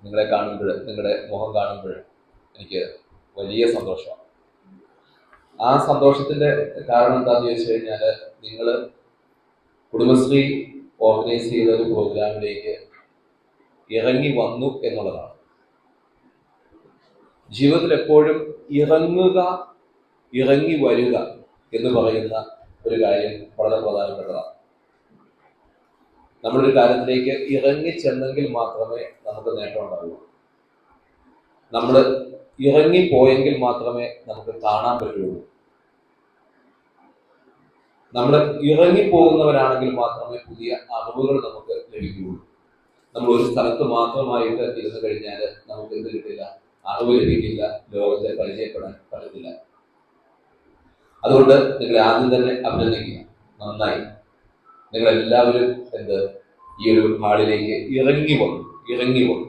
നിങ്ങളെ കാണുമ്പോൾ, നിങ്ങളുടെ മുഖം കാണുമ്പോൾ എനിക്ക് വലിയ സന്തോഷമാണ്. ആ സന്തോഷത്തിന്റെ കാരണം എന്താണെന്ന് ചോദിച്ചു കഴിഞ്ഞാൽ, നിങ്ങൾ കുടുംബശ്രീ ഓർഗനൈസ് ചെയ്ത ഒരു പ്രോഗ്രാമിലേക്ക് ഇറങ്ങി വന്നു എന്നുള്ളതാണ്. ജീവിതത്തിൽ എപ്പോഴും ഇറങ്ങുക, ഇറങ്ങി വരിക എന്ന് പറയുന്ന ഒരു കാര്യം വളരെ പ്രധാനപ്പെട്ടതാണ്. നമ്മളൊരു കാര്യത്തിലേക്ക് ഇറങ്ങി ചെന്നെങ്കിൽ മാത്രമേ നമുക്ക് നേട്ടം ഉണ്ടാവൂ. നമ്മൾ ഇറങ്ങിപ്പോയെങ്കിൽ മാത്രമേ നമുക്ക് കാണാൻ പറ്റുള്ളൂ. നമ്മൾ ഇറങ്ങിപ്പോകുന്നവരാണെങ്കിൽ മാത്രമേ പുതിയ അറിവുകൾ നമുക്ക് ലഭിക്കുകയുള്ളൂ. നമ്മൾ ഒരു സ്ഥലത്ത് മാത്രമായിട്ട് ഇരുന്ന് കഴിഞ്ഞാൽ നമുക്ക് എന്ത് കിട്ടില്ല? അറിവ് ലഭിക്കില്ല, ലോകത്തെ പരിചയപ്പെടാൻ പറ്റത്തില്ല. അതുകൊണ്ട് നിങ്ങളെ ആദ്യം തന്നെ അഭിനന്ദിക്കുക. നന്നായി നിങ്ങളെല്ലാവരും ഈ ഒരു ഹാളിലേക്ക് ഇറങ്ങി വന്നു.